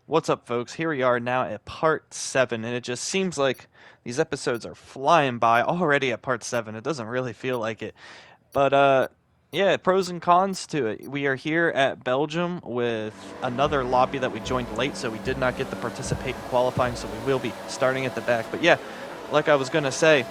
What's up, folks? Here we are now at part 7, and it just seems like these episodes are flying by already at part 7. It doesn't really feel like it. But, yeah, pros and cons to it. We are here at Belgium with another lobby that we joined late, so we did not get to participate in qualifying, so we will be starting at the back. But, yeah, like I was going to say,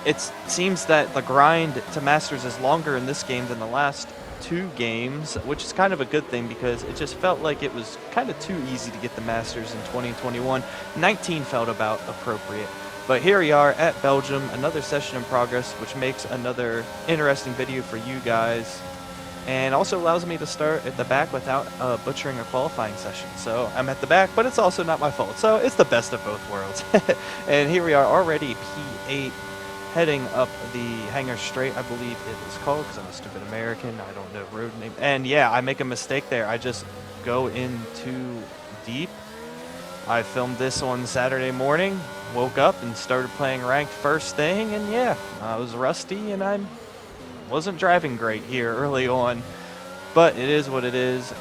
it seems that the grind to Masters is longer in this game than the last two games, which is kind of a good thing because it just felt like it was kind of too easy to get the Masters in 2021. 19 felt about appropriate. But here we are at Belgium, another session in progress, which makes another interesting video for you guys, and also allows me to start at the back without butchering a qualifying session. So I'm at the back, but it's also not my fault. So it's the best of both worlds. And here we are already P8, heading up the Hangar Straight, I believe it is called, because I'm a stupid American. I don't know road name. And yeah, I make a mistake there. I just go in too deep. I filmed this on Saturday morning, woke up and started playing ranked first thing, and yeah, I was rusty and I wasn't driving great here early on, but it is what it is.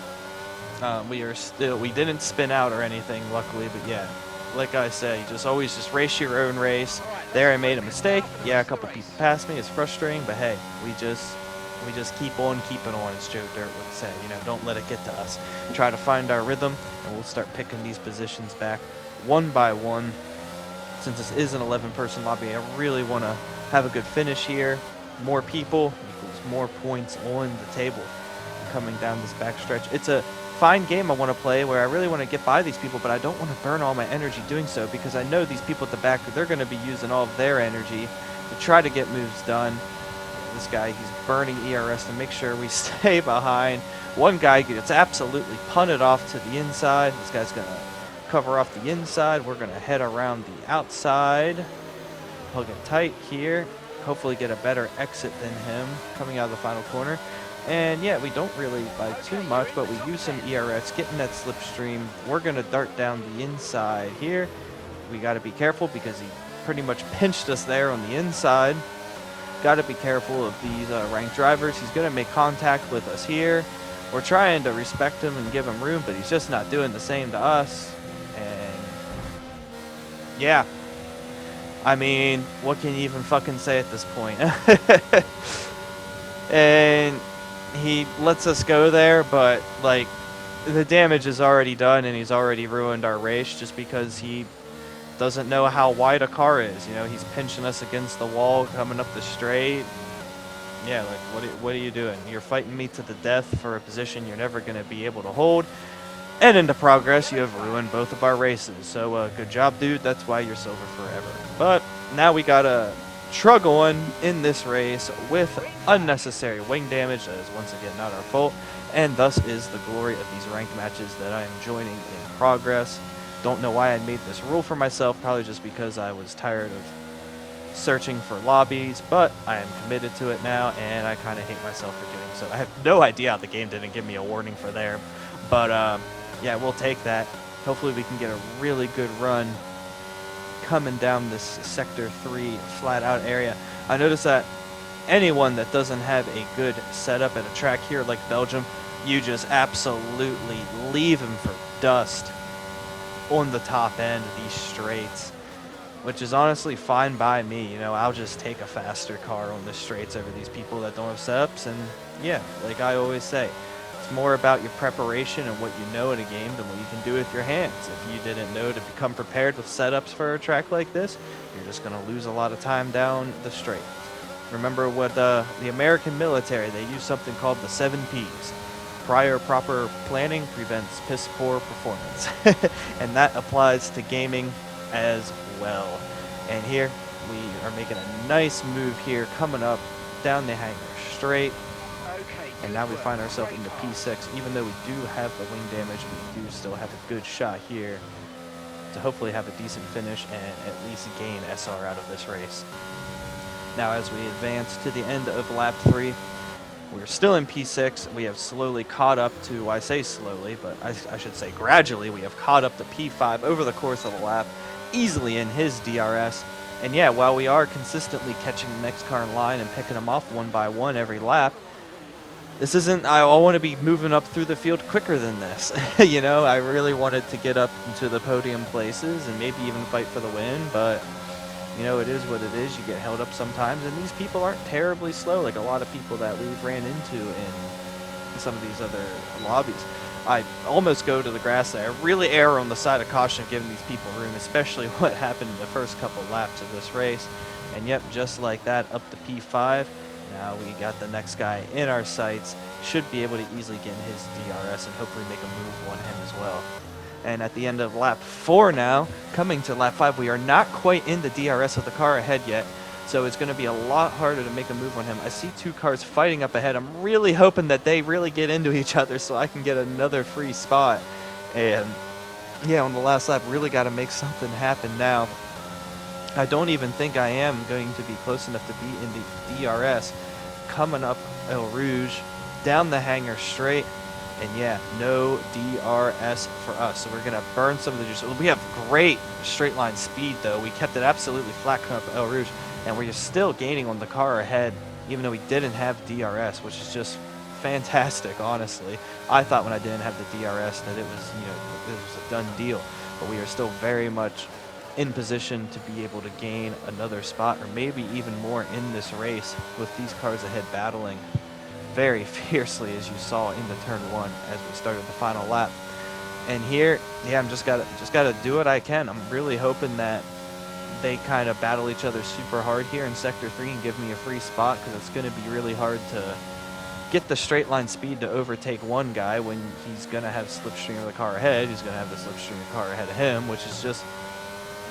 We didn't spin out or anything, luckily, but yeah, like I say, always just race your own race. There I made a mistake. Yeah, a couple people passed me. It's frustrating, but hey, we just keep on keeping on, as Joe Dirt would say. You know, don't let it get to us. Try to find our rhythm, and we'll start picking these positions back one by one. Since this is an 11-person lobby, I really want to have a good finish here. More people equals more points on the table. Coming down this backstretch, it's a fine game I want to play where I really want to get by these people, but I don't want to burn all my energy doing so because I know these people at the back, they're going to be using all of their energy to try to get moves done. This guy, he's burning ERS to make sure we stay behind. One guy gets absolutely punted off to the inside. This guy's going to cover off the inside. We're going to head around the outside. Hug it tight here. Hopefully get a better exit than him coming out of the final corner. And yeah, we don't really buy too much, but we use some ERS, getting that slipstream. We're going to dart down the inside here. We got to be careful because he pretty much pinched us there on the inside. Got to be careful of these ranked drivers. He's going to make contact with us here. We're trying to respect him and give him room, but he's just not doing the same to us. And yeah, I mean, what can you even fucking say at this point? And he lets us go there, but like the damage is already done and he's already ruined our race just because he doesn't know how wide a car is. You know, he's pinching us against the wall coming up the straight. Yeah, like what are you doing? You're fighting me to the death for a position you're never going to be able to hold. And in the progress, you have ruined both of our races. So good job, dude. That's why you're silver forever. But now we got to trug on in this race with unnecessary wing damage. That is once again not our fault. And thus is the glory of these ranked matches that I am joining in progress. Don't know why I made this rule for myself. Probably just because I was tired of searching for lobbies, but I am committed to it now, and I kind of hate myself for doing so. I have no idea how the game didn't give me a warning for there, but yeah, we'll take that. Hopefully we can get a really good run coming down this Sector 3 flat-out area. I noticed that anyone that doesn't have a good setup at a track here like Belgium, you just absolutely leave him for dust on the top end of these straights, which is honestly fine by me. You know, I'll just take a faster car on the straights over these people that don't have setups. And yeah, like I always say, it's more about your preparation and what you know in a game than what you can do with your hands. If you didn't know to become prepared with setups for a track like this, you're just going to lose a lot of time down the straight. Remember what the American military, they use something called the 7 Ps. Prior proper planning prevents piss poor performance. And that applies to gaming as well. And here we are making a nice move here, coming up down the Hangar Straight. And now we find ourselves in the P6. Even though we do have the wing damage, we do still have a good shot here to hopefully have a decent finish and at least gain SR out of this race. Now as we advance to the end of lap 3, we're still in P6. We have slowly caught up to, I say slowly, but I should say gradually, we have caught up to P5 over the course of the lap, easily in his DRS. And yeah, while we are consistently catching the next car in line and picking them off one by one every lap, this isn't, I want to be moving up through the field quicker than this. You know, I really wanted to get up into the podium places and maybe even fight for the win, but you know, it is what it is. You get held up sometimes, and these people aren't terribly slow like a lot of people that we've ran into in some of these other lobbies. I almost go to the grass there. I really err on the side of caution of giving these people room, especially what happened in the first couple laps of this race. And yep, just like that, up to P5. Now we got the next guy in our sights. Should be able to easily get in his DRS and hopefully make a move on him as well. And at the end of lap 4 now, coming to lap 5, we are not quite in the DRS of the car ahead yet. So it's going to be a lot harder to make a move on him. I see 2 cars fighting up ahead. I'm really hoping that they really get into each other so I can get another free spot. And yeah, on the last lap, really got to make something happen now. I don't even think I am going to be close enough to be in the DRS. Coming up Eau Rouge, down the hangar straight. And yeah, no DRS for us. So we're going to burn some of the juice. We have great straight line speed, though. We kept it absolutely flat coming up Eau Rouge. And we're still gaining on the car ahead, even though we didn't have DRS, which is just fantastic, honestly. I thought when I didn't have the DRS that it was, you know, it was a done deal. But we are still very much in position to be able to gain another spot, or maybe even more in this race with these cars ahead battling very fiercely, as you saw in the turn 1 as we started the final lap. And here, yeah, I'm just gotta do what I can. I'm really hoping that they kind of battle each other super hard here in Sector 3 and give me a free spot, because it's going to be really hard to get the straight line speed to overtake one guy when he's going to have slipstream of the car ahead. He's going to have the slipstream of the car ahead of him, which is just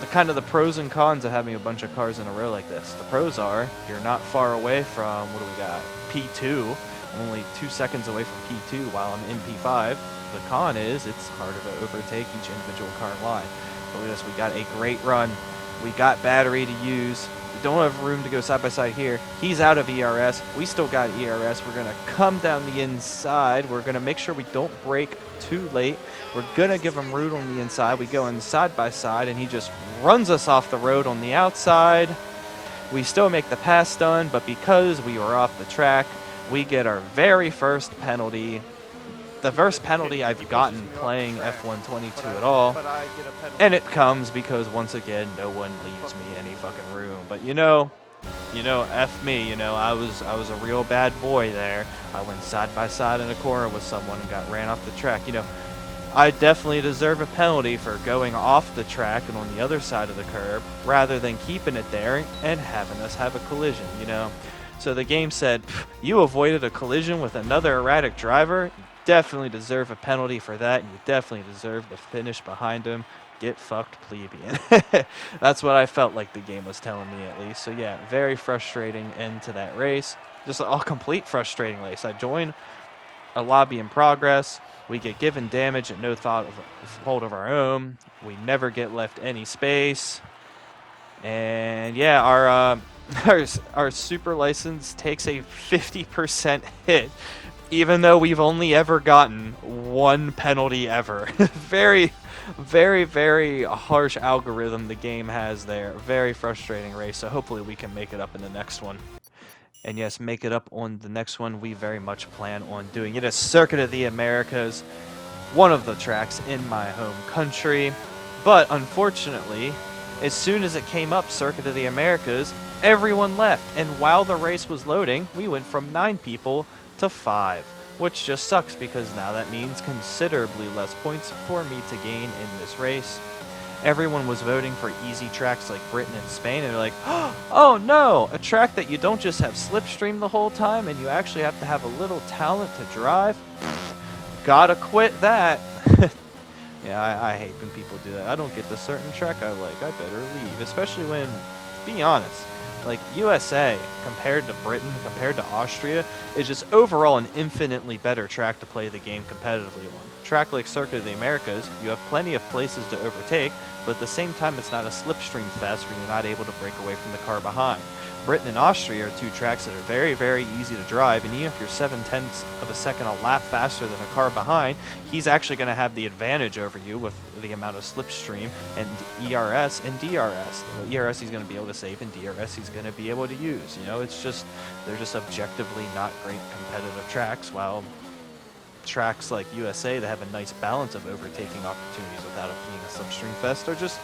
the kind of the pros and cons of having a bunch of cars in a row like this. The pros are you're not far away from, what do we got, P2. I'm only 2 seconds away from P2 while I'm in P5. The con is it's harder to overtake each individual car line. But look at this, we got a great run. We got battery to use. We don't have room to go side by side here. He's out of ERS. We still got ERS. We're going to come down the inside. We're going to make sure we don't brake too late. We're going to give him route on the inside. We go in side by side, and he just runs us off the road on the outside. We still make the pass done, but because we were off the track, we get our very first penalty. The first penalty I've gotten playing F122 at all, and it comes because, once again, no one leaves me any fucking room. But you know, F me, you know, I was a real bad boy there. I went side by side in a corner with someone and got ran off the track. You know, I definitely deserve a penalty for going off the track and on the other side of the curb, rather than keeping it there and having us have a collision, you know. So the game said, you avoided a collision with another erratic driver. Definitely deserve a penalty for that, and you definitely deserve to finish behind him. Get fucked, plebeian. That's what I felt like the game was telling me, at least. So yeah, very frustrating end to that race. Just a complete frustrating race. I join a lobby in progress. We get given damage at no fault of our own. We never get left any space. And yeah, our super license takes a 50% hit, even though we've only ever gotten one penalty ever. Very, very, very harsh algorithm the game has there. Very frustrating race, so hopefully we can make it up in the next one. And yes, make it up on the next one. We very much plan on doing it as Circuit of the Americas, one of the tracks in my home country. But unfortunately, as soon as it came up, Circuit of the Americas, everyone left. And while the race was loading, we went from 9 people to 5, which just sucks because now that means considerably less points for me to gain in this race. Everyone was voting for easy tracks like Britain and Spain, and they're like, oh no, a track that you don't just have slipstream the whole time and you actually have to have a little talent to drive? Gotta quit that. Yeah, I hate when people do that. I don't get the certain track I like, I better leave. Especially when, to be honest, like USA compared to Britain, compared to Austria, is just overall an infinitely better track to play the game competitively on. A track like Circuit of the Americas, you have plenty of places to overtake, but at the same time, it's not a slipstream fest where you're not able to break away from the car behind. Britain and Austria are two tracks that are very, very easy to drive, and even if you're 7/10 of a second a lap faster than a car behind, he's actually going to have the advantage over you with the amount of slipstream and ERS and DRS. ERS he's going to be able to save, and DRS he's going to be able to use. You know, it's just, they're just objectively not great competitive tracks, while tracks like USA that have a nice balance of overtaking opportunities without it being a slipstream fest are just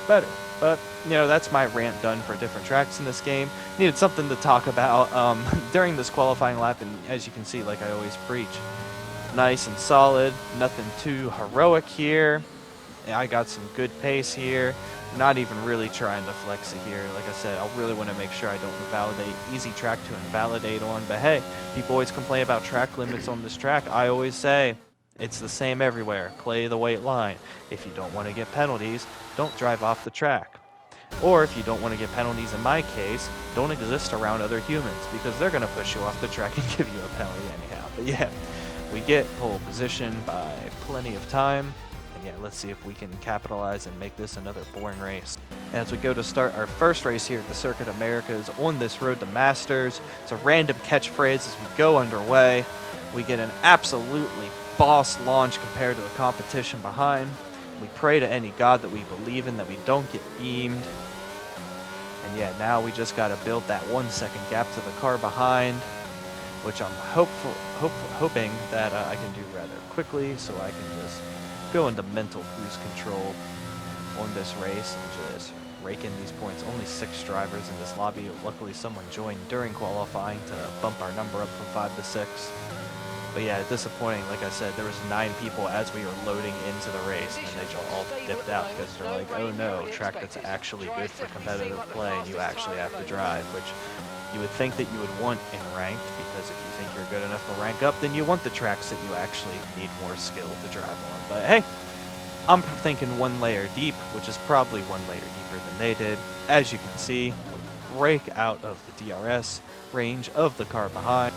better. But, you know, that's my rant done for different tracks in this game. Needed something to talk about during this qualifying lap, and as you can see, like I always preach, nice and solid, nothing too heroic here. I got some good pace here, not even really trying to flex it here. Like I said, I really want to make sure I don't invalidate. Easy track to invalidate on, but hey, people always complain about track limits on this track. I always say, it's the same everywhere. Play the white line. If you don't want to get penalties, don't drive off the track. Or if you don't want to get penalties, in my case, don't exist around other humans, because they're going to push you off the track and give you a penalty anyhow. But yeah, we get pole position by plenty of time. And yeah, let's see if we can capitalize and make this another boring race. As we go to start our first race here at the Circuit Americas on this road to Masters, it's a random catchphrase as we go underway. We get an absolutely boss launch compared to the competition behind. We pray to any god that we believe in that we don't get beamed. And yeah, now we just got to build that 1 second gap to the car behind, which I'm hoping that I can do rather quickly, so I can just go into mental cruise control on this race and just rake in these points. Only 6 drivers in this lobby. Luckily someone joined during qualifying to bump our number up from 5 to 6. But yeah, disappointing. Like I said, there was 9 people as we were loading into the race, and they just all dipped out because they're like, oh no, track that's actually good for competitive play, you actually have to drive, which you would think that you would want in ranked, because if you think you're good enough to rank up, then you want the tracks that you actually need more skill to drive on. But hey, I'm thinking 1 layer deep, which is probably 1 layer deeper than they did. As you can see, break out of the DRS range of the car behind.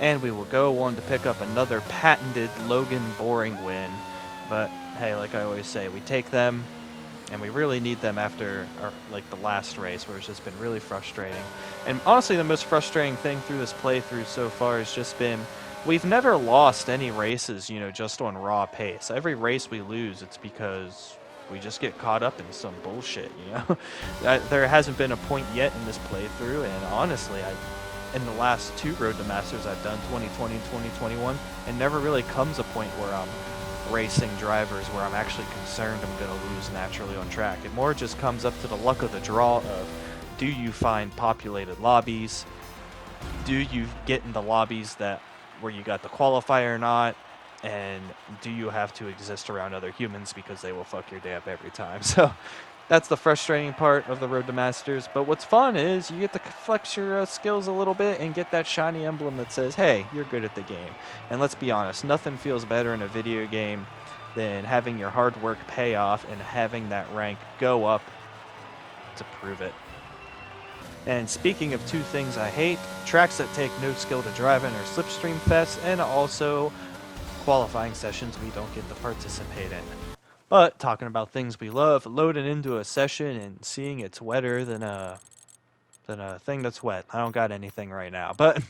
And we will go on to pick up another patented Logan boring win. But hey, like I always say, we take them, and we really need them after like the last race, where it's just been really frustrating. And honestly, the most frustrating thing through this playthrough so far has just been, we've never lost any races, you know, just on raw pace. Every race we lose, it's because we just get caught up in some bullshit, you know? There hasn't been a point yet in this playthrough, and honestly, in the last 2 Road to Masters I've done, 2020 and 2021, it never really comes a point where I'm racing drivers where I'm actually concerned I'm going to lose naturally on track. It more just comes up to the luck of the draw of, do you find populated lobbies? Do you get in the lobbies that where you got the qualifier or not? And do you have to exist around other humans, because they will fuck your day up every time? So that's the frustrating part of the Road to Masters. But what's fun is you get to flex your skills a little bit and get that shiny emblem that says, hey, you're good at the game. And let's be honest, nothing feels better in a video game than having your hard work pay off and having that rank go up to prove it. And speaking of 2 things I hate, tracks that take no skill to drive in, or slipstream fests, and also qualifying sessions we don't get to participate in. But talking about things we love, loading into a session and seeing it's wetter than a thing that's wet. I don't got anything right now, but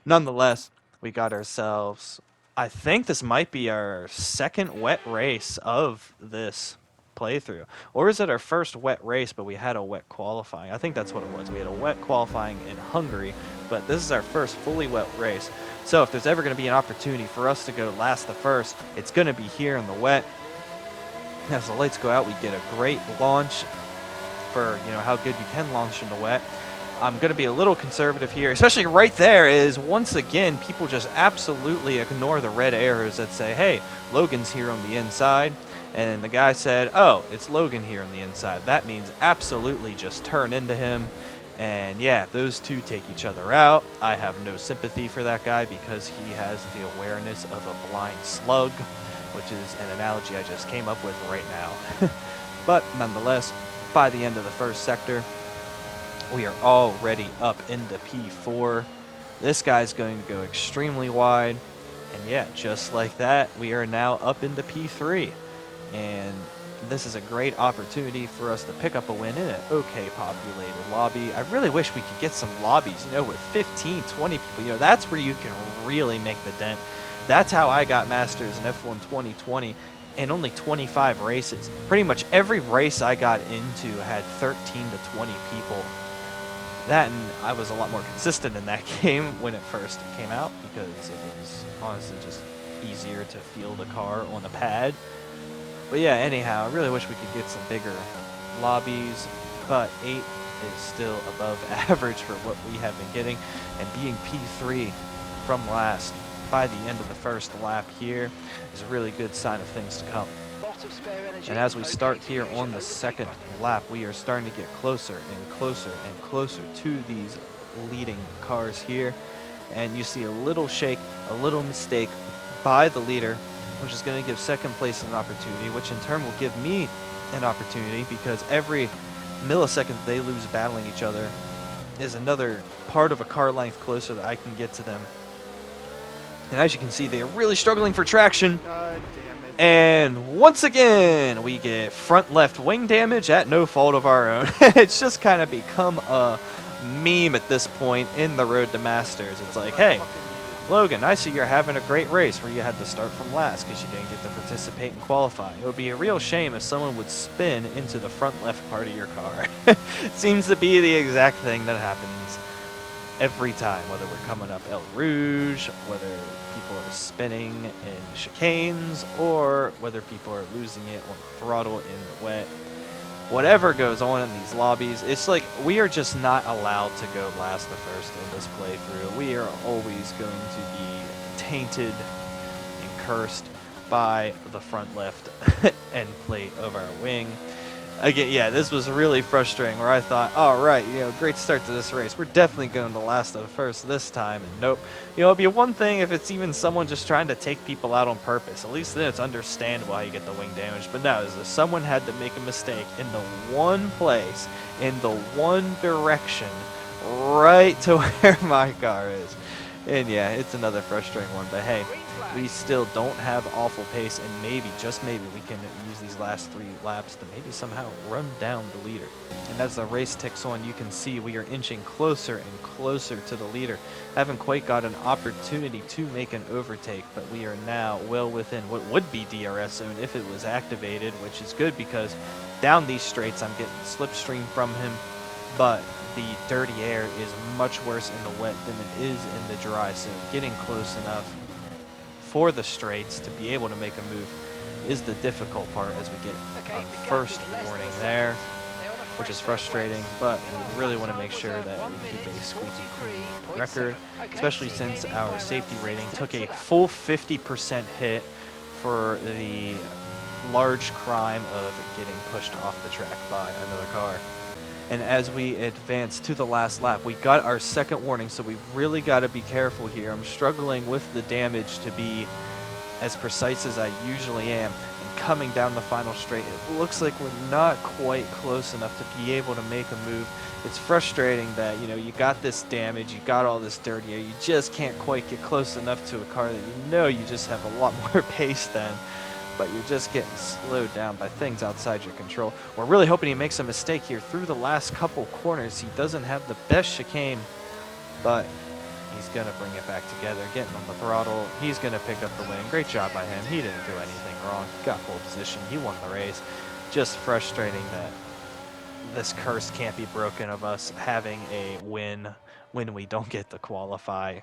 nonetheless, we got ourselves, I think this might be our 2nd wet race of this playthrough. Or is it our first wet race, but we had a wet qualifying? I think that's what it was. We had a wet qualifying in Hungary, but this is our first fully wet race. So if there's ever going to be an opportunity for us to go last the first, it's going to be here in the wet. As the lights go out, we get a great launch for, you know, how good you can launch in the wet. I'm going to be a little conservative here, especially right there is, once again, people just absolutely ignore the red arrows that say, hey, Logan's here on the inside. And the guy said, oh, it's Logan here on the inside. That means absolutely just turn into him. And yeah, those 2 take each other out. I have no sympathy for that guy, because he has the awareness of a blind slug, which is an analogy I just came up with right now. But nonetheless, by the end of the first sector, we are already up into P4. This guy's going to go extremely wide. And yeah, just like that, we are now up into P3. And this is a great opportunity for us to pick up a win in an okay populated lobby. I really wish we could get some lobbies, with 15, 20 people. That's where you can really make the dent. That's how I got Masters in F1 2020 in only 25 races. Pretty much every race I got into had 13 to 20 people. That, and I was a lot more consistent in that game when it first came out because it was honestly just easier to feel the car on a pad. But yeah, anyhow, I really wish we could get some bigger lobbies, but 8 is still above average for what we have been getting, and being P3 from last by the end of the first lap here is a really good sign of things to come. And as we start here on the second lap, we are starting to get closer and closer and closer to these leading cars here, and you see a little shake, a little mistake by the leader, which is going to give second place an opportunity, which in turn will give me an opportunity because every millisecond they lose battling each other is another part of a car length closer that I can get to them. And as you can see, they are really struggling for traction. And once again, we get front left wing damage at no fault of our own. It's just kind of become a meme at this point in the Road to Masters. It's like, hey, Logan, I see you're having a great race where you had to start from last because you didn't get to participate and qualify. It would be a real shame if someone would spin into the front left part of your car. Seems to be the exact thing that happens every time, whether we're coming up El Rouge, whether people are spinning in chicanes, or whether people are losing it on throttle in the wet. Whatever goes on in these lobbies, it's like we are just not allowed to go last the first in this playthrough. We are always going to be tainted and cursed by the front left end plate of our wing. Again, yeah, this was really frustrating where I thought, all right, great start to this race. We're definitely going to last the first this time. And nope. It'd be one thing if it's even someone just trying to take people out on purpose. At least then it's understandable how you get the wing damage. But no, as if someone had to make a mistake in the one place, in the one direction, right to where my car is. And yeah, it's another frustrating one. But hey, we still don't have awful pace, and maybe, just maybe, we can use these last 3 laps to maybe somehow run down the leader. And as the race ticks on, you can see we are inching closer and closer to the leader. Haven't quite got an opportunity to make an overtake, but we are now well within what would be DRS zone if it was activated, which is good because down these straights I'm getting slipstream from him, but the dirty air is much worse in the wet than it is in the dry, so getting close enough for the straights to be able to make a move is the difficult part as we get our first warning there, which is frustrating, but we really want to make sure that we keep a squeaky clean record, especially since our safety rating took a full 50% hit for the large crime of getting pushed off the track by another car. And as we advance to the last lap, we got our second warning, so we really got to be careful here. I'm struggling with the damage to be as precise as I usually am. And coming down the final straight, it looks like we're not quite close enough to be able to make a move. It's frustrating that, you got this damage, you got all this dirty air, you just can't quite get close enough to a car that you just have a lot more pace than. But you're just getting slowed down by things outside your control. We're really hoping he makes a mistake here through the last couple corners. He doesn't have the best chicane, but he's going to bring it back together, getting on the throttle. He's going to pick up the win. Great job by him. He didn't do anything wrong. He got pole position. He won the race. Just frustrating that this curse can't be broken of us having a win when we don't get to qualify.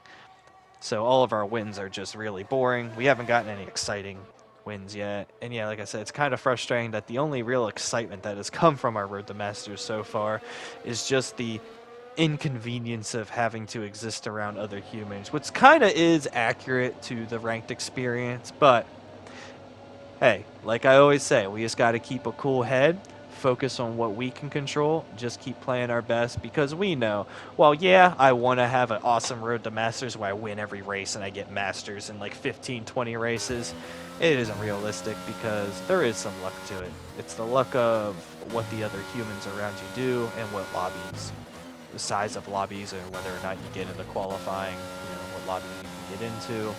So all of our wins are just really boring. We haven't gotten any exciting wins yet. And yeah, like I said, it's kind of frustrating that the only real excitement that has come from our Road to Masters so far is just the inconvenience of having to exist around other humans, which kind of is accurate to the ranked experience. But hey, like I always say, we just got to keep a cool head, focus on what we can control, just keep playing our best, because we know, well, yeah, I want to have an awesome Road to Masters where I win every race and I get Masters in like 15, 20 races. It isn't realistic because there is some luck to it. It's the luck of what the other humans around you do and what lobbies, the size of lobbies, or whether or not you get into qualifying, what lobby you can get into.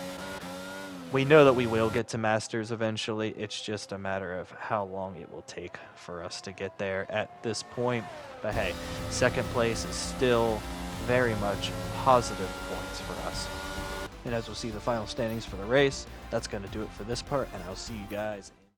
we know that we will get to Masters eventually. It's just a matter of how long it will take for us to get there at this point. But hey, second place is still very much positive points for us. And as we'll see the final standings for the race, that's going to do it for this part, and I'll see you guys